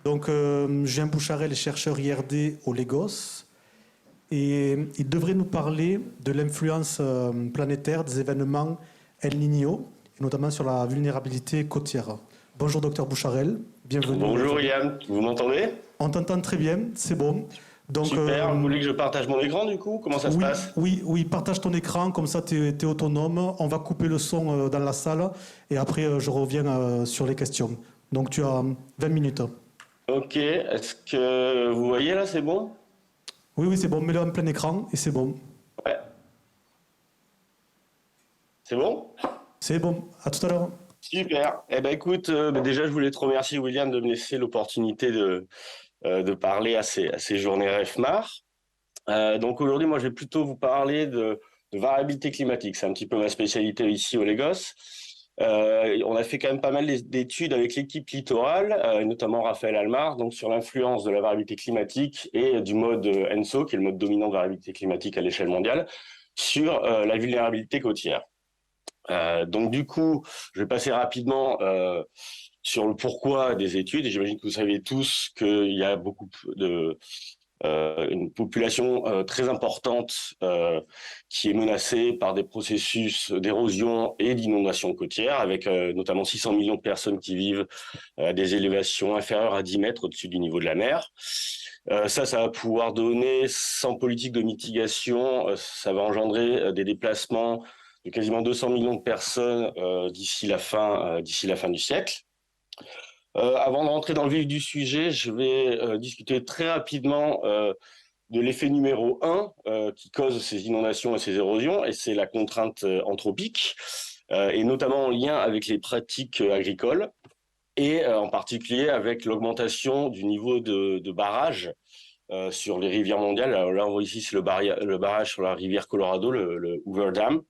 Donc, Julien Boucharel est chercheur IRD au Lagos et il devrait nous parler de l'influence planétaire des événements El Niño, et notamment sur la vulnérabilité côtière. Bonjour docteur Boucharel, bienvenue Bonjour aujourd'hui. Yann, vous m'entendez? On t'entend très bien, c'est bon. Donc, Super, vous voulez que je partage mon écran du coup? Comment ça se oui, passe? oui, oui, partage ton écran, comme ça tu es autonome. On va couper le son dans la salle et après je reviens sur les questions. Donc tu as 20 minutes. Ok, est-ce que vous voyez là, c'est bon? Oui, oui, c'est bon, mets-le en plein écran et c'est bon. Ouais, c'est bon? C'est bon, à tout à l'heure. Super. Eh ben écoute, déjà je voulais te remercier William de me laisser l'opportunité de parler à ces journées REFMAR. Donc aujourd'hui, moi je vais plutôt vous parler de variabilité climatique. C'est un petit peu ma spécialité ici au Lagos. On a fait quand même pas mal d'études avec l'équipe littorale, notamment Raphaël Almar, donc sur l'influence de la variabilité climatique et du mode ENSO, qui est le mode dominant de variabilité climatique à l'échelle mondiale, sur la vulnérabilité côtière. Donc du coup, je vais passer rapidement sur le pourquoi des études. Et j'imagine que vous savez tous qu'il y a beaucoup de une population très importante qui est menacée par des processus d'érosion et d'inondation côtière, avec notamment 600 millions de personnes qui vivent à des élévations inférieures à 10 mètres au-dessus du niveau de la mer. Ça va pouvoir donner, sans politique de mitigation, ça va engendrer des déplacements de quasiment 200 millions de personnes d'ici la fin du siècle. Avant de rentrer dans le vif du sujet, je vais discuter très rapidement de l'effet numéro un qui cause ces inondations et ces érosions, et c'est la contrainte anthropique, et notamment en lien avec les pratiques agricoles, et en particulier avec l'augmentation du niveau de barrage sur les rivières mondiales. Alors là, on voit ici, c'est le barrage sur la rivière Colorado, le Hoover Dam,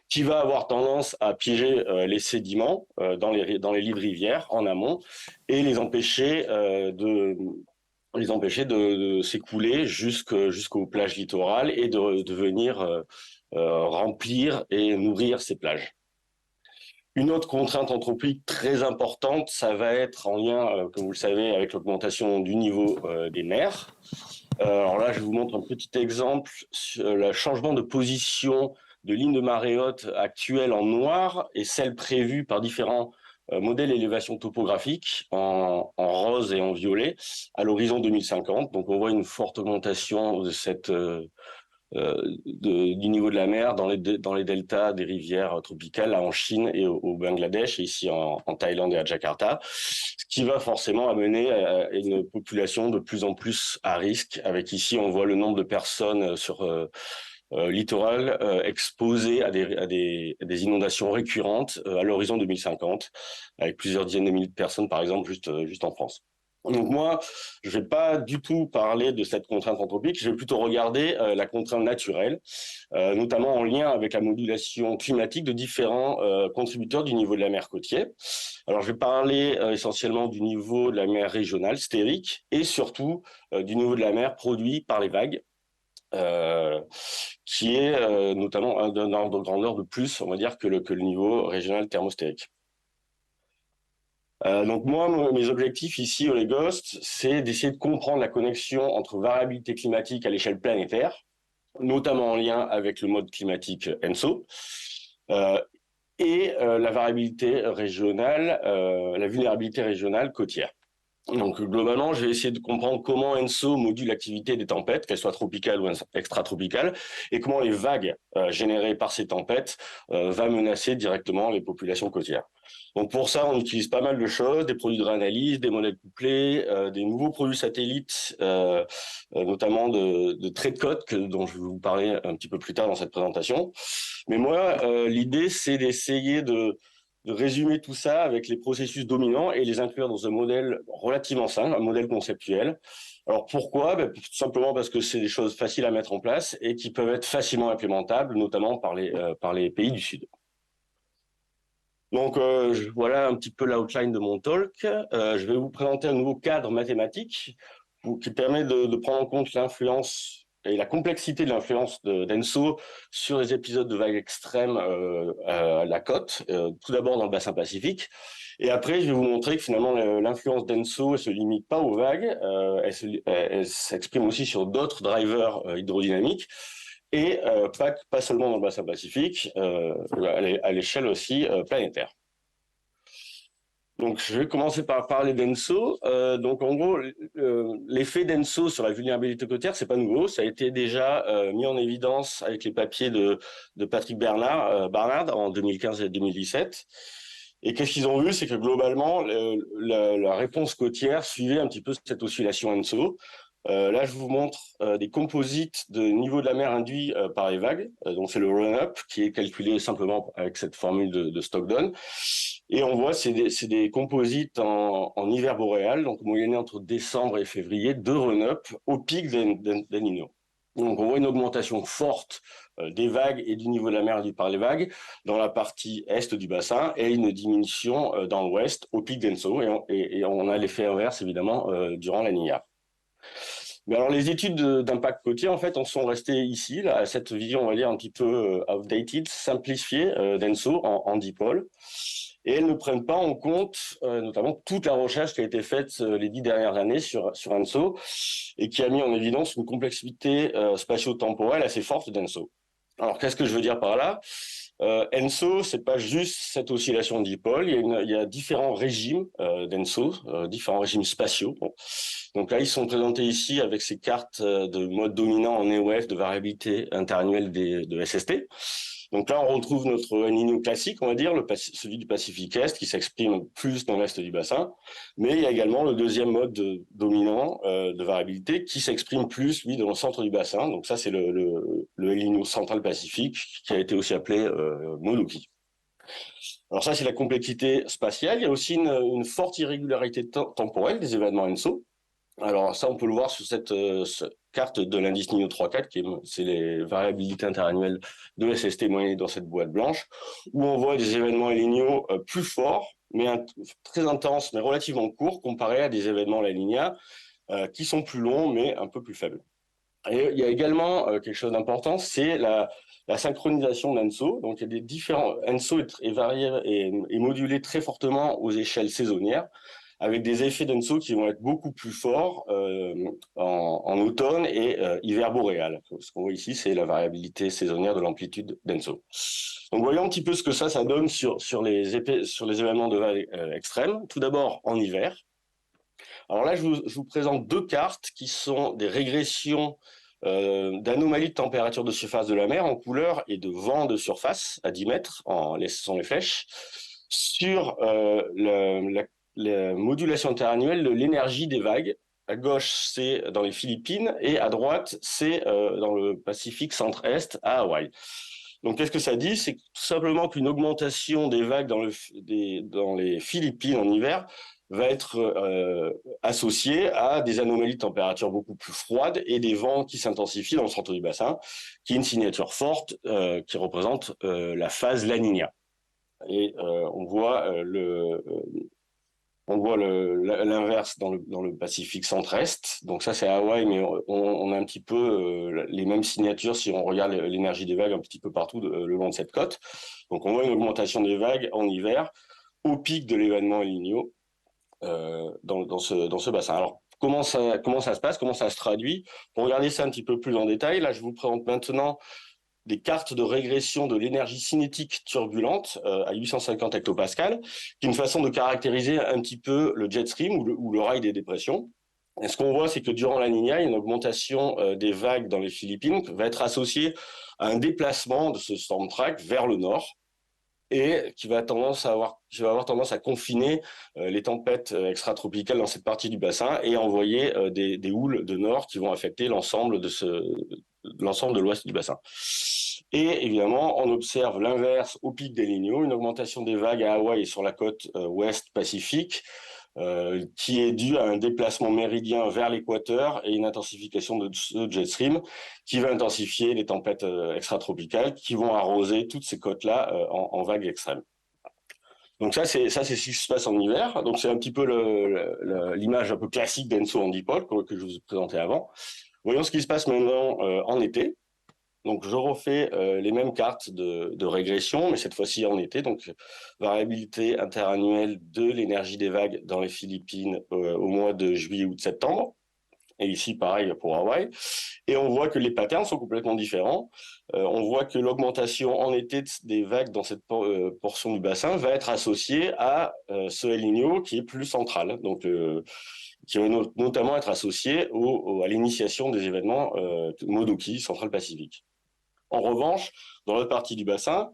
qui va avoir tendance à piéger les sédiments dans les lits de rivière en amont et les empêcher de s'écouler jusqu'aux plages littorales et de venir remplir et nourrir ces plages. Une autre contrainte anthropique très importante, ça va être en lien, comme vous le savez, avec l'augmentation du niveau des mers. Alors là, je vous montre un petit exemple sur le changement de position de ligne de marée haute actuelle en noir et celle prévue par différents modèles d'élévation topographique en rose et en violet à l'horizon 2050. Donc on voit une forte augmentation de du niveau de la mer dans les deltas des rivières tropicales, là en Chine et au Bangladesh, et ici en Thaïlande et à Jakarta, ce qui va forcément amener à une population de plus en plus à risque. Avec ici, on voit le nombre de personnes sur littoral exposées à des inondations récurrentes à l'horizon 2050, avec plusieurs dizaines de milliers de personnes, par exemple, juste en France. Donc moi, je vais pas du tout parler de cette contrainte anthropique, je vais plutôt regarder la contrainte naturelle, notamment en lien avec la modulation climatique de différents contributeurs du niveau de la mer côtier. Alors je vais parler essentiellement du niveau de la mer régionale, stérique, et surtout du niveau de la mer produit par les vagues, euh, qui est notamment d'un ordre de grandeur de plus, on va dire, que le niveau régional thermostérique. Donc moi, mes objectifs ici au Lagos, c'est d'essayer de comprendre la connexion entre variabilité climatique à l'échelle planétaire, notamment en lien avec le mode climatique ENSO, euh, et la variabilité régionale, la vulnérabilité régionale côtière. Donc globalement, j'ai essayé de comprendre comment ENSO module l'activité des tempêtes, qu'elles soient tropicales ou extratropicales, et comment les vagues générées par ces tempêtes va menacer directement les populations côtières. Donc pour ça, on utilise pas mal de choses, des produits de réanalyse, des modèles couplés, des nouveaux produits satellites, notamment de traits de côte dont je vais vous parler un petit peu plus tard dans cette présentation. Mais moi, l'idée, c'est d'essayer de résumer tout ça avec les processus dominants et les inclure dans un modèle relativement simple, un modèle conceptuel. Alors pourquoi? Tout simplement parce que c'est des choses faciles à mettre en place et qui peuvent être facilement implémentables, notamment par les pays du Sud. Donc voilà un petit peu l'outline de mon talk. Je vais vous présenter un nouveau cadre mathématique qui permet de prendre en compte l'influence et la complexité de l'influence d'ENSO sur les épisodes de vagues extrêmes à la côte, tout d'abord dans le bassin Pacifique, Et après, je vais vous montrer que finalement, l'influence d'ENSO ne se limite pas aux vagues, elle s'exprime aussi sur d'autres drivers hydrodynamiques, et pas seulement dans le bassin pacifique, à l'échelle aussi planétaire. Donc, je vais commencer par parler d'ENSO. Donc, en gros, l'effet d'ENSO sur la vulnérabilité côtière, c'est pas nouveau. Ça a été déjà mis en évidence avec les papiers de Patrick Barnard en 2015 et 2017. Et qu'est-ce qu'ils ont vu? C'est que globalement, la réponse côtière suivait un petit peu cette oscillation ENSO. Là, je vous montre des composites de niveau de la mer induit par les vagues. Donc, c'est le run-up qui est calculé simplement avec cette formule de Stockton. Et on voit, c'est des composites en hiver boréal, donc moyennés entre décembre et février, de run-up au pic d'El Niño. Donc, on voit une augmentation forte des vagues et du niveau de la mer induit par les vagues dans la partie est du bassin et une diminution dans l'ouest au pic d'Enso. Et on a l'effet inverse, évidemment, durant la Niña. Mais alors, les études d'impact côtier, en fait, en sont restées ici, là, à cette vision, on va dire, un petit peu outdated, simplifiée d'ENSO en dipôle. Et elles ne prennent pas en compte, notamment, toute la recherche qui a été faite les 10 dernières années sur ENSO et qui a mis en évidence une complexité spatio-temporelle assez forte d'ENSO. Alors, qu'est-ce que je veux dire par là? ENSO, c'est pas juste cette oscillation de dipôle. Il y a différents régimes d'ENSO, différents régimes spatiaux. Bon. Donc là, ils sont présentés ici avec ces cartes de mode dominant en EOF de variabilité interannuelle de SST. Donc là, on retrouve notre El Niño classique, on va dire, celui du Pacifique Est, qui s'exprime plus dans l'est du bassin. Mais il y a également le deuxième mode dominant de variabilité qui s'exprime plus, lui, dans le centre du bassin. Donc ça, c'est le El Niño central Pacifique, qui a été aussi appelé Modoki. Alors ça, c'est la complexité spatiale. Il y a aussi une forte irrégularité temporelle des événements ENSO. Alors ça, on peut le voir sur cette carte de l'indice Niño 3-4, c'est les variabilités interannuelles de SST moyennées dans cette boîte blanche, où on voit des événements El Niño plus forts, mais très intenses, mais relativement courts, comparés à des événements La Niña qui sont plus longs, mais un peu plus faibles. Et il y a également quelque chose d'important, c'est la synchronisation d'ENSO. Donc, il y a des différents. ENSO est varié et modulé très fortement aux échelles saisonnières, avec des effets d'ENSO qui vont être beaucoup plus forts en automne et hiver boréal. Ce qu'on voit ici, c'est la variabilité saisonnière de l'amplitude d'ENSO. Donc, voyons un petit peu ce que ça donne sur les événements de vagues extrêmes. Tout d'abord, en hiver. Alors là, je vous présente deux cartes qui sont des régressions d'anomalies de température de surface de la mer en couleur et de vent de surface à 10 mètres, ce sont les flèches, sur la modulation interannuelle de l'énergie des vagues. À gauche, c'est dans les Philippines et à droite, c'est dans le Pacifique centre-est à Hawaï. Donc, qu'est-ce que ça dit? C'est tout simplement qu'une augmentation des vagues dans les Philippines en hiver va être associée à des anomalies de température beaucoup plus froides et des vents qui s'intensifient dans le centre du bassin, qui est une signature forte qui représente la phase La Niña. Et on voit l'inverse dans le Pacifique centre-est. Donc ça, c'est Hawaï, mais on a un petit peu les mêmes signatures si on regarde l'énergie des vagues un petit peu partout le long de cette côte. Donc on voit une augmentation des vagues en hiver au pic de l'événement El Niño dans ce bassin. Alors, comment ça se passe? Comment ça se traduit? Pour regarder ça un petit peu plus en détail, là, je vous présente maintenant des cartes de régression de l'énergie cinétique turbulente à 850 hectopascales, qui est une façon de caractériser un petit peu le jet stream ou le rail des dépressions. Et ce qu'on voit, c'est que durant la Niña, une augmentation des vagues dans les Philippines va être associée à un déplacement de ce storm track vers le nord et qui va avoir tendance à confiner les tempêtes extratropicales dans cette partie du bassin et envoyer des houles de nord qui vont affecter l'ensemble de l'ouest du bassin. Et évidemment, on observe l'inverse au pic d'El Niño, une augmentation des vagues à Hawaï et sur la côte ouest Pacifique, qui est due à un déplacement méridien vers l'équateur et une intensification de ce jet stream qui va intensifier les tempêtes extratropicales qui vont arroser toutes ces côtes-là en vagues extrêmes. Donc ça, c'est ce qui se passe en hiver. Donc c'est un petit peu l'image un peu classique d'ENSO en dipôle que je vous ai présenté avant. Voyons ce qui se passe maintenant en été. Donc, je refais les mêmes cartes de régression, mais cette fois-ci en été. Donc, variabilité interannuelle de l'énergie des vagues dans les Philippines au mois de juillet, août, septembre. Et ici, pareil pour Hawaï. Et on voit que les patterns sont complètement différents. On voit que l'augmentation en été des vagues dans cette portion du bassin va être associée à ce El Niño qui est plus central. Donc, qui va notamment être associé à l'initiation des événements Modoki, Central-Pacifique. En revanche, dans l'autre partie du bassin,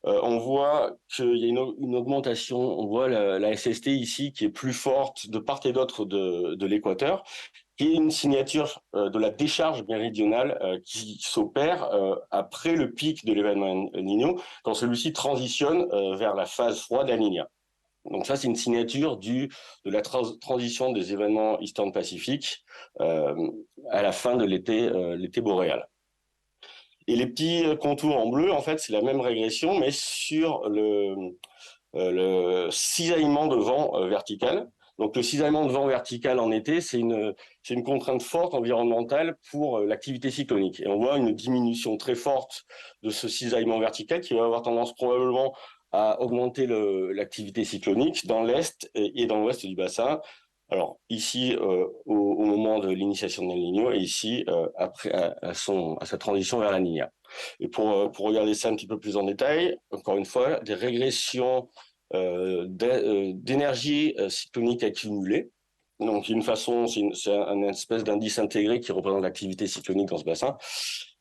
on voit qu'il y a une augmentation, on voit la SST ici qui est plus forte de part et d'autre de l'équateur, qui est une signature de la décharge méridionale qui s'opère après le pic de l'événement El Niño, quand celui-ci transitionne vers la phase froide La Niña. Donc ça, c'est une signature de la transition des événements Eastern Pacific à la fin de l'été boréal. Et les petits contours en bleu, en fait, c'est la même régression, mais sur le cisaillement de vent vertical. Donc le cisaillement de vent vertical en été, c'est une contrainte forte environnementale pour l'activité cyclonique. Et on voit une diminution très forte de ce cisaillement vertical qui va avoir tendance probablement à augmenter l'activité cyclonique dans l'est et dans l'ouest du bassin. Alors ici au moment de l'initiation de El Niño et ici après à sa transition vers la Niña. Et pour regarder ça un petit peu plus en détail, encore une fois, des régressions d'énergie cyclonique accumulée. Donc, une façon, c'est un espèce d'indice intégré qui représente l'activité cyclonique dans ce bassin.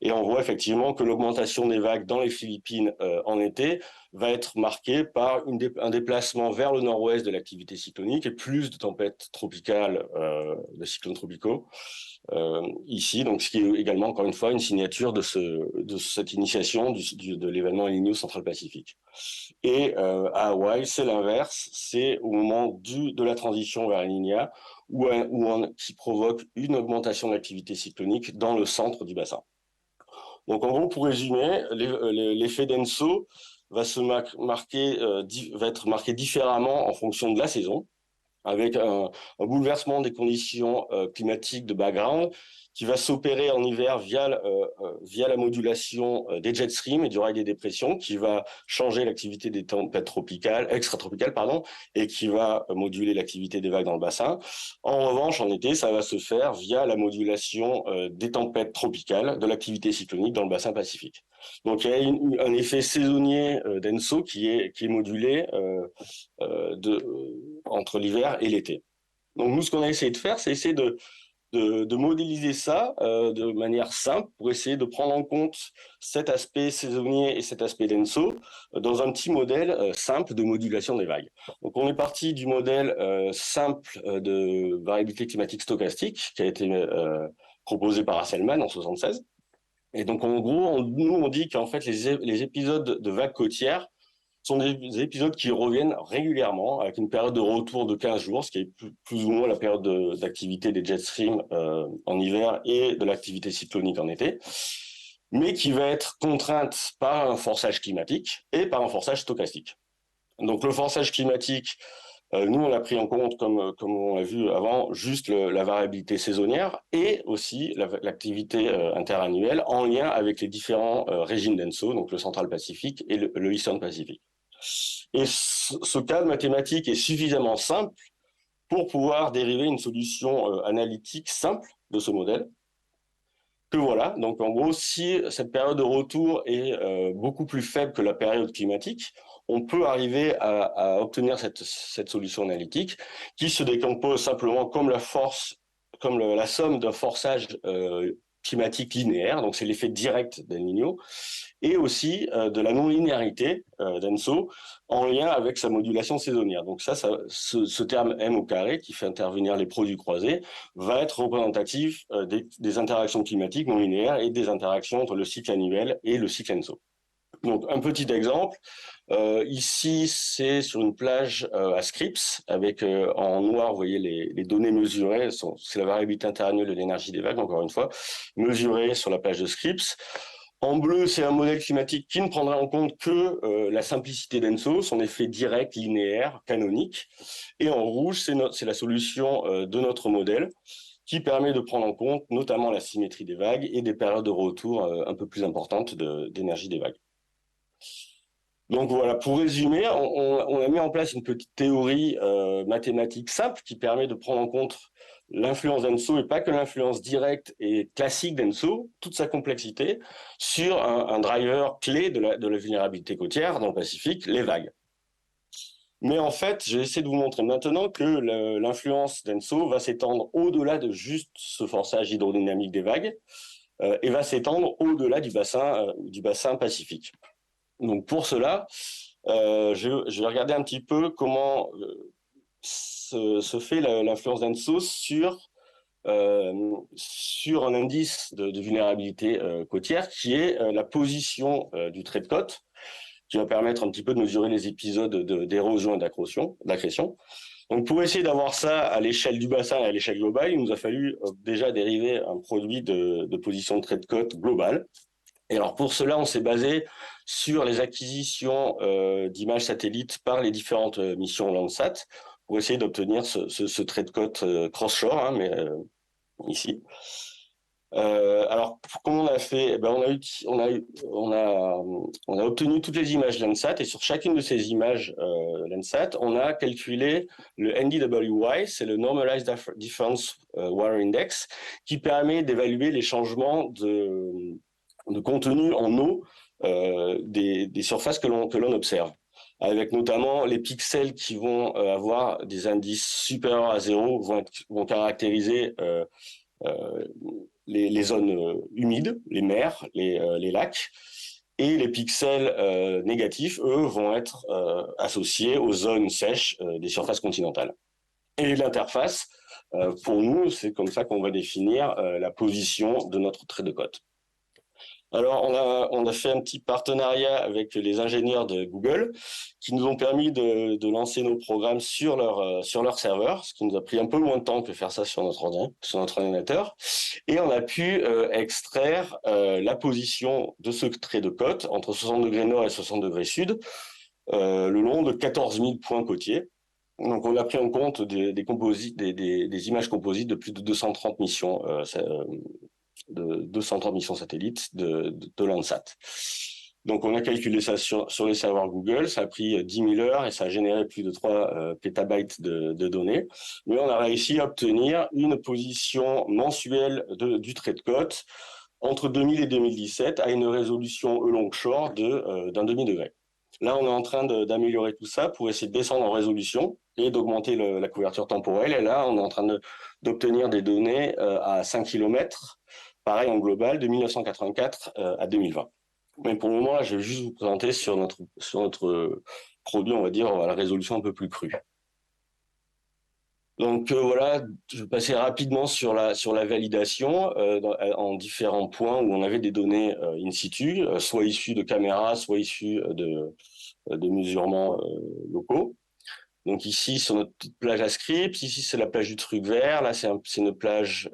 Et on voit effectivement que l'augmentation des vagues dans les Philippines en été va être marquée par un déplacement vers le nord-ouest de l'activité cyclonique et plus de tempêtes tropicales, de cyclones tropicaux ici. Donc, ce qui est également, encore une fois, une signature de cette initiation de l'événement El Niño Central-Pacifique. Et à Hawaï, c'est l'inverse. C'est au moment de la transition vers la Niña qui provoque une augmentation de l'activité cyclonique dans le centre du bassin. Donc, en gros, pour résumer, l'effet d'Enso va être marqué différemment en fonction de la saison, avec un bouleversement des conditions climatiques de background qui va s'opérer en hiver via la modulation des jet streams et du rail des dépressions, qui va changer l'activité des tempêtes extratropicales, et qui va moduler l'activité des vagues dans le bassin. En revanche, en été, ça va se faire via la modulation des tempêtes tropicales de l'activité cyclonique dans le bassin pacifique. Donc il y a un effet saisonnier d'Enso qui est modulé entre l'hiver et l'été. Donc nous, ce qu'on a essayé de faire, c'est essayer de modéliser ça de manière simple pour essayer de prendre en compte cet aspect saisonnier et cet aspect d'Enso dans un petit modèle simple de modulation des vagues. Donc on est parti du modèle simple de variabilité climatique stochastique qui a été proposé par Hasselmann en 1976. Et donc en gros, nous on dit qu'en fait les épisodes de vagues côtières sont des épisodes qui reviennent régulièrement avec une période de retour de 15 jours, ce qui est plus ou moins la période d'activité des jet streams en hiver et de l'activité cyclonique en été, mais qui va être contrainte par un forçage climatique et par un forçage stochastique. Donc le forçage climatique, nous on a pris en compte, comme on l'a vu avant, juste la variabilité saisonnière et aussi l'activité interannuelle en lien avec les différents régimes d'Enso, donc le Central Pacifique et le Eastern Pacific. Et ce cadre mathématique est suffisamment simple pour pouvoir dériver une solution analytique simple de ce modèle. Que voilà, donc en gros, si cette période de retour est beaucoup plus faible que la période climatique, on peut arriver à obtenir cette solution analytique qui se décompose simplement comme la somme d'un forçage climatique linéaire, donc c'est l'effet direct d'El Niño, et aussi de la non-linéarité d'Enso en lien avec sa modulation saisonnière. Donc ce terme M au carré qui fait intervenir les produits croisés va être représentatif des interactions climatiques non linéaires et des interactions entre le cycle annuel et le cycle Enso. Donc un petit exemple, ici c'est sur une plage à Scripps avec en noir vous voyez les données mesurées, c'est la variabilité interannuelle de l'énergie des vagues encore une fois, mesurée sur la plage de Scripps. En bleu, c'est un modèle climatique qui ne prendra en compte que la simplicité d'Enso, son effet direct, linéaire, canonique. Et en rouge, c'est la solution de notre modèle qui permet de prendre en compte notamment la symétrie des vagues et des périodes de retour un peu plus importantes d'énergie des vagues. Donc voilà, pour résumer, on a mis en place une petite théorie mathématique simple qui permet de prendre en compte l'influence d'Enso, et pas que l'influence directe et classique d'Enso, toute sa complexité, sur un driver clé de la vulnérabilité côtière dans le Pacifique, les vagues. Mais en fait, j'ai essayé de vous montrer maintenant que l'influence d'Enso va s'étendre au-delà de juste ce forçage hydrodynamique des vagues et va s'étendre au-delà du bassin Pacifique. Donc pour cela, je vais regarder un petit peu comment se fait l'influence d'Enso sur un indice de vulnérabilité côtière qui est la position du trait de côte, qui va permettre un petit peu de mesurer les épisodes d'érosion et d'accrétion. Donc pour essayer d'avoir ça à l'échelle du bassin et à l'échelle globale, il nous a fallu déjà dériver un produit de position de trait de côte global. Et alors pour cela, on s'est basé sur les acquisitions d'images satellites par les différentes missions Landsat pour essayer d'obtenir ce trait de côte cross-shore, hein, mais ici. Alors comment on a fait? Eh ben, on a obtenu toutes les images Landsat et sur chacune de ces images Landsat, on a calculé le NDWY, c'est le Normalized Difference Water Index, qui permet d'évaluer les changements de contenu en eau des surfaces que l'on observe, avec notamment les pixels qui vont avoir des indices supérieurs à 0 vont caractériser les zones humides, les mers, les lacs, et les pixels négatifs, eux, vont être associés aux zones sèches des surfaces continentales. Et l'interface, pour nous, c'est comme ça qu'on va définir la position de notre trait de côte. Alors, on a fait un petit partenariat avec les ingénieurs de Google qui nous ont permis de lancer nos programmes sur leur serveur, ce qui nous a pris un peu moins de temps que faire ça sur notre ordinateur. Et on a pu extraire la position de ce trait de côte entre 60 degrés nord et 60 degrés sud le long de 14 000 points côtiers. Donc, on a pris en compte des images composites de plus de 230 missions satellites de Landsat. Donc, on a calculé ça sur les serveurs Google. Ça a pris 10 000 heures et ça a généré plus de 3 pétabytes de données. Mais on a réussi à obtenir une position mensuelle du trait de côte entre 2000 et 2017 à une résolution E-Longshore d'un demi-degré. Là, on est en train d'améliorer tout ça pour essayer de descendre en résolution et d'augmenter la couverture temporelle. Et là, on est en train d'obtenir des données à 5 km, pareil en global, de 1984 à 2020. Mais pour le moment, là, je vais juste vous présenter sur notre produit, on va dire, à la résolution un peu plus crue. Donc voilà, je vais passer rapidement sur la validation en différents points où on avait des données in situ, soit issues de caméras, soit issues de mesurements locaux. Donc ici, sur notre petite plage à Scripps, ici c'est la plage du Truc Vert, là c'est une plage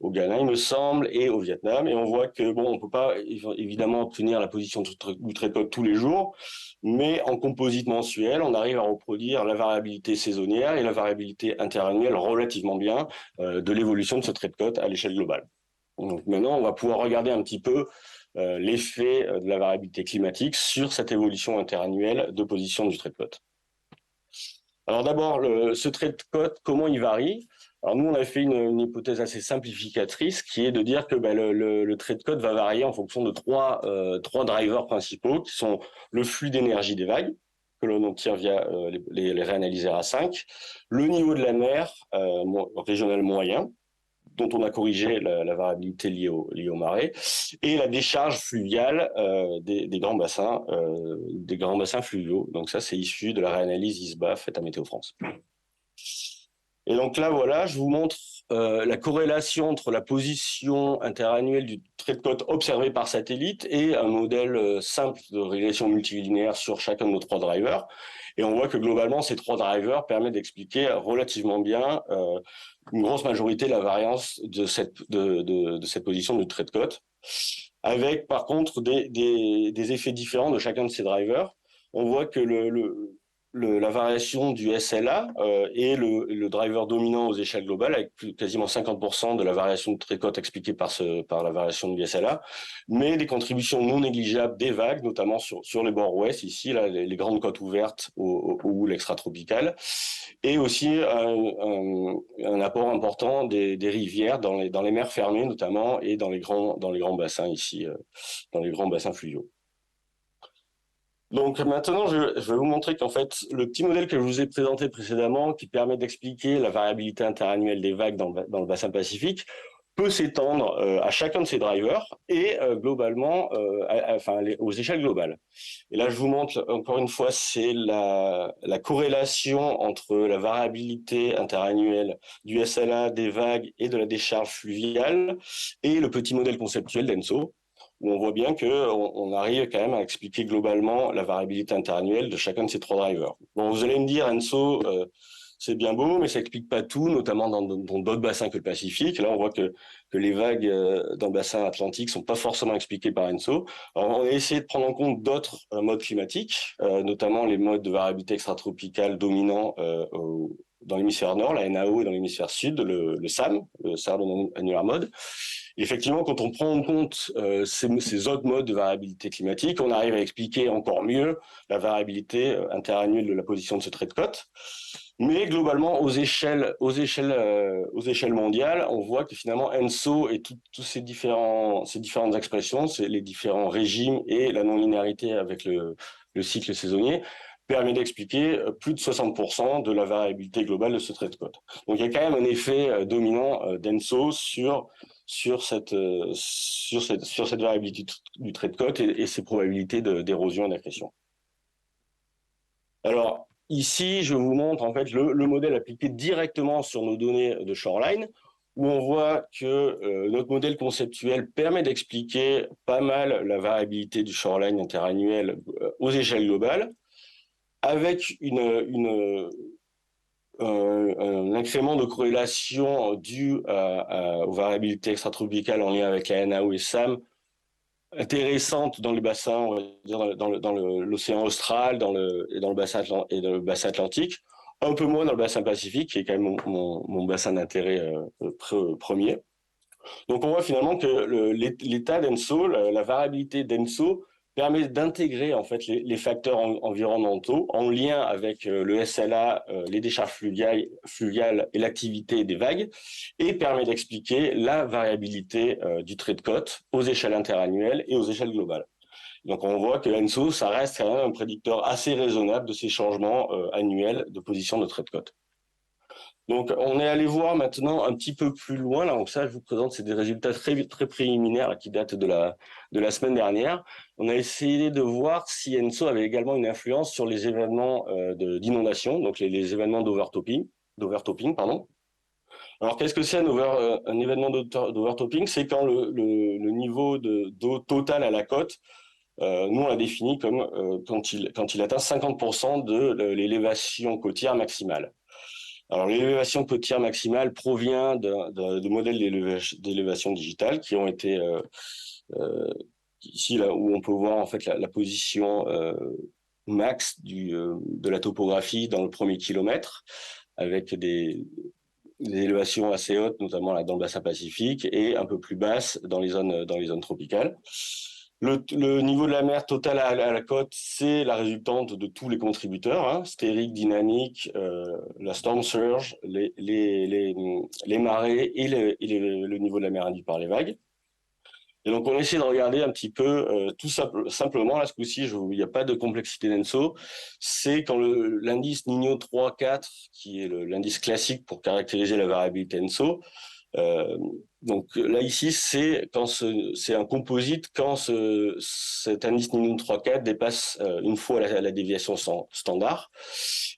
au Ghana, il me semble, et au Vietnam. Et on voit que, bon, on peut pas évidemment obtenir la position du trait de côte tous les jours, mais en composite mensuel, on arrive à reproduire la variabilité saisonnière et la variabilité interannuelle relativement bien de l'évolution de ce trait de côte à l'échelle globale. Donc maintenant, on va pouvoir regarder un petit peu l'effet de la variabilité climatique sur cette évolution interannuelle de position du trait de côte. Alors d'abord, ce trait de côte, comment il varie? Alors nous, on a fait une hypothèse assez simplificatrice qui est de dire que le trait de côte va varier en fonction de trois drivers principaux qui sont le flux d'énergie des vagues, que l'on obtient via les réanalyseurs A5, le niveau de la mer régional moyen, dont on a corrigé la variabilité liée aux marées, et la décharge fluviale des grands bassins fluviaux. Donc ça, c'est issu de la réanalyse ISBA faite à Météo France. Et donc là, voilà, je vous montre la corrélation entre la position interannuelle du trait de côte observé par satellite et un modèle simple de régression multilinéaire sur chacun de nos trois drivers. Et on voit que globalement, ces trois drivers permettent d'expliquer relativement bien une grosse majorité de la variance de cette position du trait de côte, avec par contre des effets différents de chacun de ces drivers. On voit que la variation du SLA est le driver dominant aux échelles globales, avec quasiment 50% de la variation de trait de côte expliquée par la variation du SLA, mais des contributions non négligeables des vagues, notamment sur les bords ouest, ici, là, les grandes côtes ouvertes au houle extratropical, et aussi un apport important des rivières dans les mers fermées, notamment, et dans les grands bassins ici, dans les grands bassins fluviaux. Donc maintenant, je vais vous montrer qu'en fait, le petit modèle que je vous ai présenté précédemment, qui permet d'expliquer la variabilité interannuelle des vagues dans le bassin Pacifique, peut s'étendre à chacun de ces drivers et globalement, aux échelles globales. Et là, je vous montre encore une fois, c'est la corrélation entre la variabilité interannuelle du SLA, des vagues et de la décharge fluviale et le petit modèle conceptuel d'ENSO, où on voit bien qu'on arrive quand même à expliquer globalement la variabilité interannuelle de chacun de ces trois drivers. Bon, vous allez me dire, Enso, c'est bien beau, mais ça explique pas tout, notamment dans d'autres bassins que le Pacifique. Là, on voit que les vagues dans le bassin atlantique sont pas forcément expliquées par Enso. Alors, on a essayé de prendre en compte d'autres modes climatiques, notamment les modes de variabilité extratropicale dominants dans l'hémisphère nord, la NAO, et dans l'hémisphère sud, le SAM, le Southern Annular Mode. Et effectivement, quand on prend en compte ces autres modes de variabilité climatique, on arrive à expliquer encore mieux la variabilité interannuelle de la position de ce trait de côte. Mais globalement, aux échelles mondiales, on voit que finalement ENSO et toutes ces différentes expressions, les différents régimes et la non-linéarité avec le cycle saisonnier, permet d'expliquer plus de 60% de la variabilité globale de ce trait de côte. Donc il y a quand même un effet dominant d'ENSO sur cette variabilité du trait de côte et ses probabilités d'érosion et d'accrétion. Alors, ici, je vous montre en fait le modèle appliqué directement sur nos données de shoreline, où on voit que notre modèle conceptuel permet d'expliquer pas mal la variabilité du shoreline interannuel aux échelles globales, avec un incrément de corrélation dû aux variabilités extratropicales en lien avec la NAO et SAM intéressante dans les bassins, on va dire dans l'océan austral, et dans le bassin atlantique, un peu moins dans le bassin Pacifique, qui est quand même mon bassin d'intérêt premier. Donc on voit finalement que l'état d'ENSO, la variabilité d'ENSO, permet d'intégrer en fait les facteurs environnementaux en lien avec le SLA, les décharges fluviales et l'activité des vagues, et permet d'expliquer la variabilité du trait de côte aux échelles interannuelles et aux échelles globales. Donc on voit que ENSO, ça reste quand même un prédicteur assez raisonnable de ces changements annuels de position de trait de côte. Donc, on est allé voir maintenant un petit peu plus loin. Là, donc ça, je vous présente, c'est des résultats très, très préliminaires qui datent de la semaine dernière. On a essayé de voir si ENSO avait également une influence sur les événements d'inondation, donc les événements d'overtopping, pardon. Alors, qu'est-ce que c'est un événement d'overtopping? C'est quand le niveau d'eau totale à la côte, nous, on l'a défini comme quand il atteint 50% de l'élévation côtière maximale. Alors, l'élévation côtière maximale provient de modèles d'élévation digitale qui ont été ici, là où on peut voir en fait la position max de la topographie dans le premier kilomètre, avec des élévations assez hautes, notamment là, dans le bassin Pacifique, et un peu plus basses dans les zones tropicales. Le niveau de la mer totale à la côte, c'est la résultante de tous les contributeurs, hein, stérique, dynamique, la storm surge, les marées et le niveau de la mer induit par les vagues. Et donc, on essaie de regarder un petit peu, simplement, là, ce coup-ci, il n'y a pas de complexité d'ENSO, c'est quand l'indice Niño 3-4, qui est l'indice classique pour caractériser la variabilité ENSO, donc là ici c'est un composite quand cet indice Niño 3-4 dépasse une fois la déviation standard,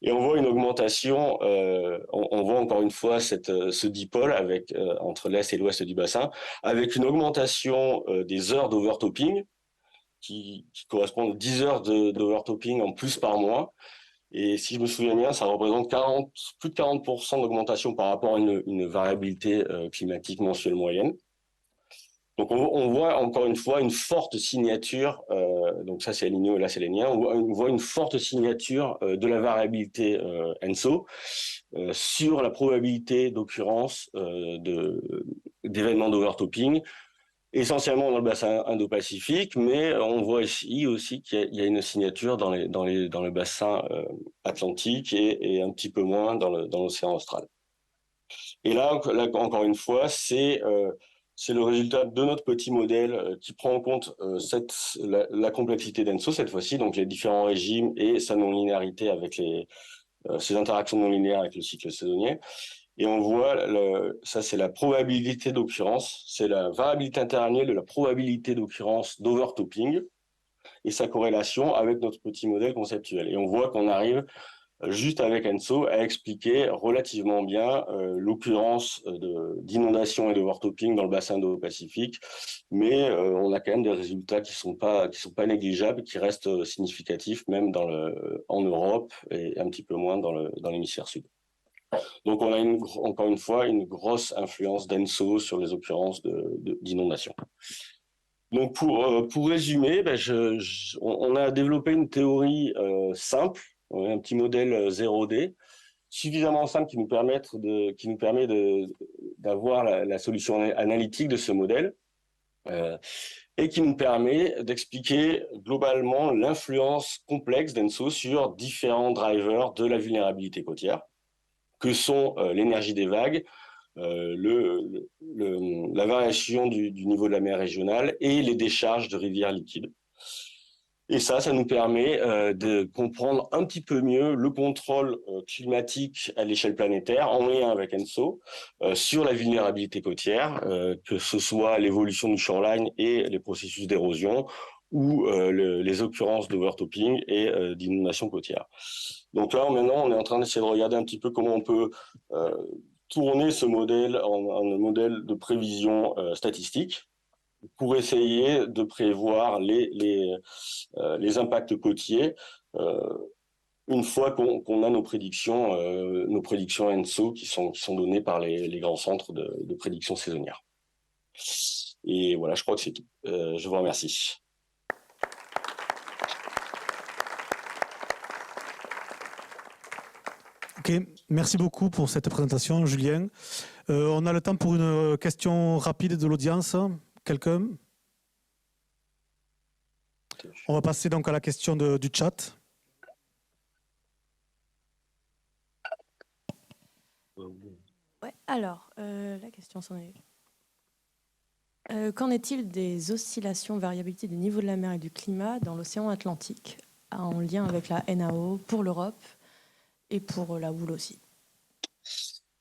et on voit une augmentation, on voit encore une fois ce dipôle avec entre l'est et l'ouest du bassin, avec une augmentation des heures d'overtopping qui correspondent à 10 heures d'overtopping en plus par mois. Et si je me souviens bien, ça représente plus de 40% d'augmentation par rapport à une variabilité climatique mensuelle moyenne. Donc on voit encore une fois une forte signature, donc ça c'est El Niño et là c'est Les Niños, on voit une forte signature de la variabilité ENSO sur la probabilité d'occurrence d'événements d'overtopping, essentiellement dans le bassin Indo-Pacifique, mais on voit ici aussi qu'il y a une signature dans le bassin Atlantique et un petit peu moins dans l'océan austral. Et là, encore une fois, c'est le résultat de notre petit modèle qui prend en compte la complexité d'ENSO cette fois-ci, donc les différents régimes et sa non-linéarité avec ces interactions non linéaires avec le cycle saisonnier. Et on voit, ça c'est la probabilité d'occurrence, c'est la variabilité interannuelle de la probabilité d'occurrence d'overtopping et sa corrélation avec notre petit modèle conceptuel. Et on voit qu'on arrive juste avec ENSO à expliquer relativement bien l'occurrence d'inondations et d'overtopping dans le bassin Indo-Pacifique, mais on a quand même des résultats qui sont pas négligeables, qui restent significatifs même en Europe et un petit peu moins dans l'hémisphère sud. Donc on a encore une fois une grosse influence d'ENSO sur les occurrences d'inondations. Donc pour résumer, on a développé une théorie simple, un petit modèle 0D, suffisamment simple qui nous permet d'avoir la solution analytique de ce modèle et qui nous permet d'expliquer globalement l'influence complexe d'ENSO sur différents drivers de la vulnérabilité côtière, que sont l'énergie des vagues, la variation du niveau de la mer régionale et les décharges de rivières liquides. Et ça nous permet de comprendre un petit peu mieux le contrôle climatique à l'échelle planétaire en lien avec ENSO sur la vulnérabilité côtière, que ce soit l'évolution du shoreline et les processus d'érosion ou les occurrences d'overtopping et d'inondation côtière. Donc là, maintenant, on est en train d'essayer de regarder un petit peu comment on peut tourner ce modèle en un modèle de prévision statistique pour essayer de prévoir les impacts côtiers une fois qu'on a nos prédictions ENSO qui sont données par les grands centres de prédiction saisonnière. Et voilà, je crois que c'est tout. Je vous remercie. Ok, merci beaucoup pour cette présentation, Julien. On a le temps pour une question rapide de l'audience. Quelqu'un ? On va passer donc à la question du chat. Ouais, alors, la question c'en est... qu'en est-il des oscillations, variabilité du niveau de la mer et du climat dans l'océan Atlantique, en lien avec la NAO pour l'Europe et pour la Wool aussi?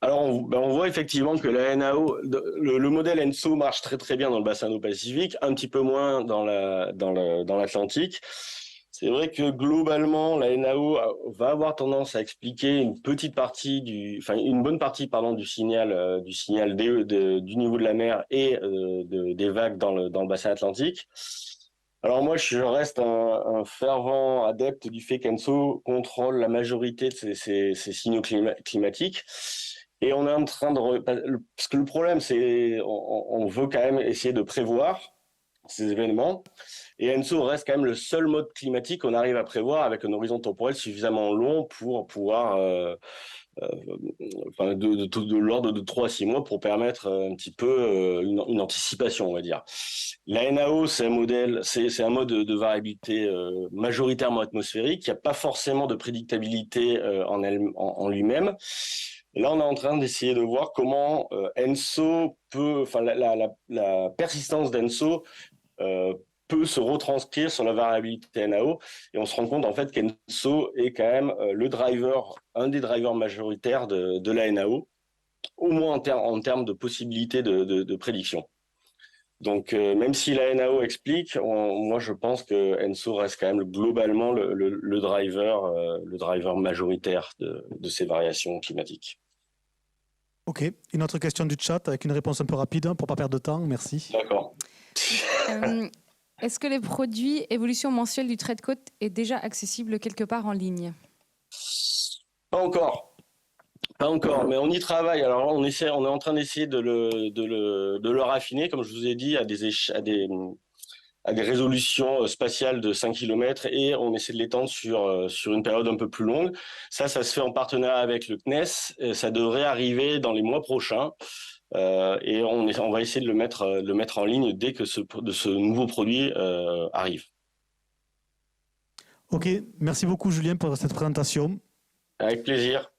Alors, on voit effectivement que la NAO, le modèle ENSO marche très très bien dans le bassin Indo-Pacifique, un petit peu moins dans l'Atlantique. C'est vrai que globalement, la NAO va avoir tendance à expliquer une bonne partie du signal du niveau de la mer et des vagues dans le bassin Atlantique. Alors moi, je reste un fervent adepte du fait qu'ENSO contrôle la majorité de ces signaux climatiques. Et on est en train parce que le problème, c'est on veut quand même essayer de prévoir ces événements. Et ENSO reste quand même le seul mode climatique qu'on arrive à prévoir avec un horizon temporel suffisamment long pour pouvoir, de l'ordre de 3 à 6 mois pour permettre un petit peu une anticipation, on va dire. La NAO, c'est un mode de variabilité majoritairement atmosphérique. Il n'y a pas forcément de prédictabilité en lui-même. Et là, on est en train d'essayer de voir comment ENSO la persistance d'ENSO peut se retranscrire sur la variabilité NAO, et on se rend compte en fait qu'ENSO est quand même un des drivers majoritaires de la NAO, au moins en termes de possibilités de prédiction. Donc même si la NAO explique, moi je pense que ENSO reste quand même globalement le driver majoritaire de ces variations climatiques. Ok, une autre question du chat avec une réponse un peu rapide pour ne pas perdre de temps, merci. D'accord. Est-ce que les produits évolution mensuelle du trait de côte est déjà accessible quelque part en ligne? Pas encore. Pas encore, mais on y travaille. Alors là, on est en train d'essayer de le raffiner, comme je vous ai dit, à des résolutions spatiales de 5 km et on essaie de l'étendre sur une période un peu plus longue. Ça se fait en partenariat avec le CNES. Et ça devrait arriver dans les mois prochains. Et on va essayer de le mettre en ligne dès que ce nouveau produit arrive. Ok, merci beaucoup Julien pour cette présentation. Avec plaisir.